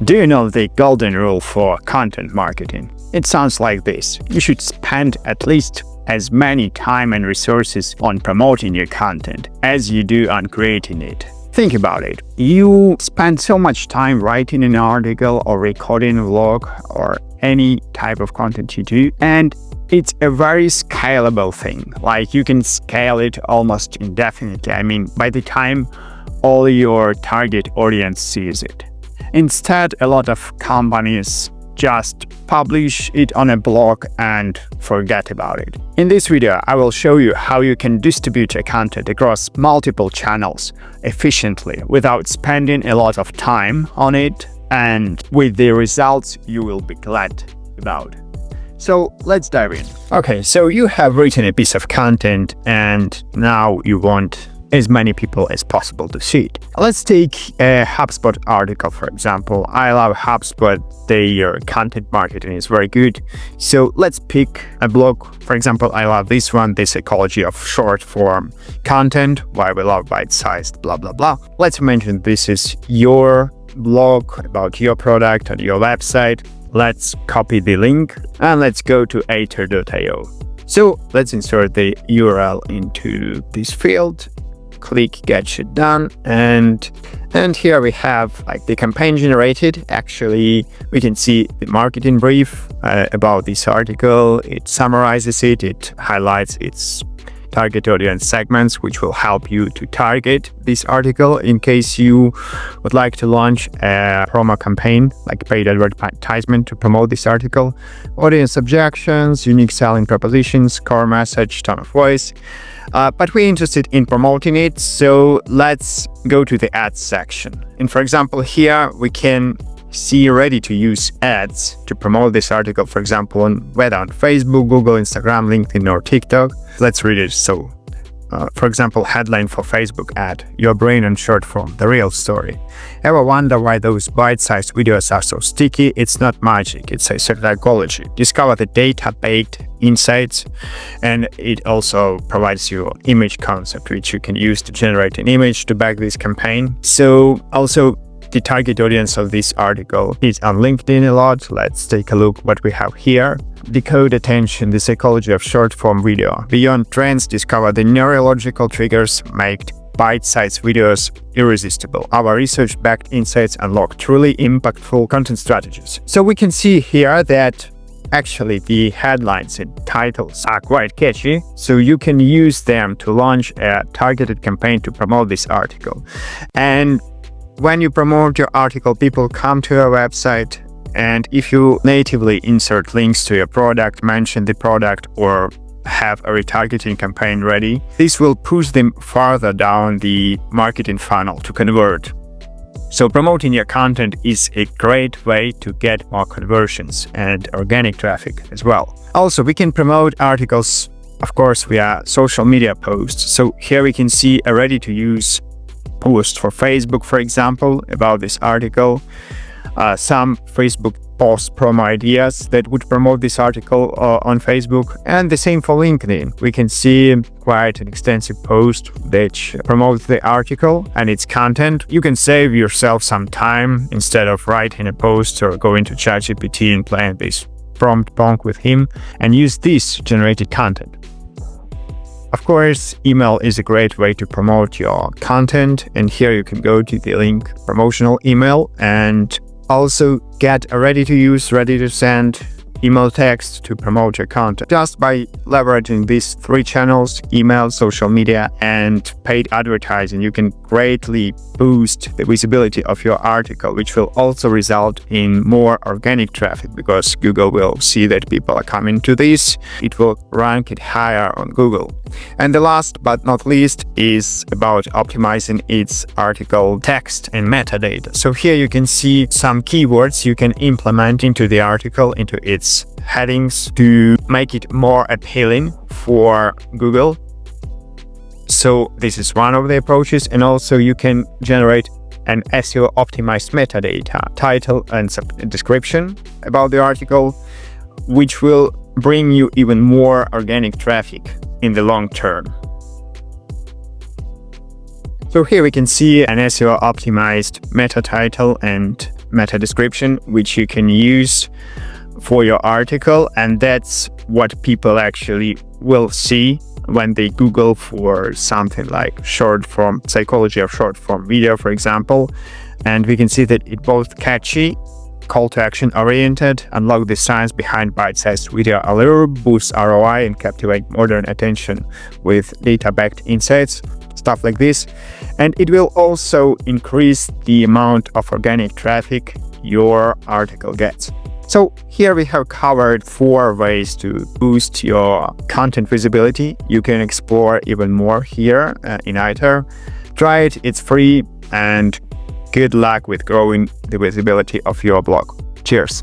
Do you know the golden rule for content marketing? It sounds like this. You should spend at least as many time and resources on promoting your content as you do on creating it. Think about it. You spend so much time writing an article or recording a vlog or any type of content you do, and it's a very scalable thing. Like, you can scale it almost indefinitely. I mean, by the time all your target audience sees it. Instead, a lot of companies just publish it on a blog and forget about it. In this video, I will show you how you can distribute your content across multiple channels efficiently without spending a lot of time on it, and with the results you will be glad about. So let's dive in. Okay, so you have written a piece of content and now you want as many people as possible to see it. Let's take a HubSpot article, for example. I love HubSpot. Their content marketing is very good. So let's pick a blog. For example, I love this one, The Psychology of Short Form Content, why we love bite-sized, blah, blah, blah. Let's mention this is your blog about your product on your website. Let's copy the link and let's go to Aiter.io. So let's insert the URL into this field. Click Get Shit Done, and here we have like the campaign generated. Actually, we can see the marketing brief about this article. It summarizes it, it highlights its target audience segments, which will help you to target this article in case you would like to launch a promo campaign, like paid advertisement to promote this article. Audience objections, unique selling propositions, core message, tone of voice. But we're interested in promoting it, so let's go to the ads section. And for example, here we can see ready-to-use ads to promote this article, for example, whether on Facebook, Google, Instagram, LinkedIn, or TikTok. Let's read it. So, for example, headline for Facebook ad: Your brain on short form, the real story. Ever wonder why those bite-sized videos are so sticky? It's not magic, it's a psychology. Discover the data-baked insights, and it also provides you an image concept, which you can use to generate an image to back this campaign. So also, the target audience of this article is on LinkedIn a lot. Let's take a look what we have here. Decode attention, the psychology of short-form video. Beyond trends, discover the neurological triggers make bite-sized videos irresistible. Our research-backed insights unlock truly impactful content strategies. So we can see here that actually the headlines and titles are quite catchy, so you can use them to launch a targeted campaign to promote this article. And when you promote your article, people come to your website, and if you natively insert links to your product, mention the product, or have a retargeting campaign ready, this will push them farther down the marketing funnel to convert. So promoting your content is a great way to get more conversions and organic traffic as well. Also, we can promote articles, of course, via social media posts. So here we can see a ready-to-use post for Facebook, for example, about this article. Some Facebook post promo ideas that would promote this article on Facebook, and the same for LinkedIn. We can see quite an extensive post that promotes the article and its content. You can save yourself some time instead of writing a post or going to ChatGPT and playing this prompt pong with him, and use this generated content. Of course, email is a great way to promote your content, and here you can go to the link promotional email and also get a ready-to-use, ready-to-send email text to promote your content. Just by leveraging these three channels, email, social media, and paid advertising, you can greatly boost the visibility of your article, which will also result in more organic traffic because Google will see that people are coming to this. It will rank it higher on Google. And the last but not least is about optimizing its article text and metadata. So here you can see some keywords you can implement into the article, into its headings, to make it more appealing for Google. So this is one of the approaches, and also you can generate an SEO optimized metadata, title and description about the article, which will bring you even more organic traffic in the long term. So here we can see an SEO optimized meta title and meta description, which you can use for your article, and that's what people actually will see when they Google for something like short form psychology of short form video, for example. And we can see that it both catchy, call to action oriented, unlock the science behind bite-sized video allure, boosts ROI, and captivate modern attention with data-backed insights, stuff like this. And it will also increase the amount of organic traffic your article gets. So here we have covered 4 ways to boost your content visibility. You can explore even more here in Aiter. Try it, it's free, and good luck with growing the visibility of your blog. Cheers!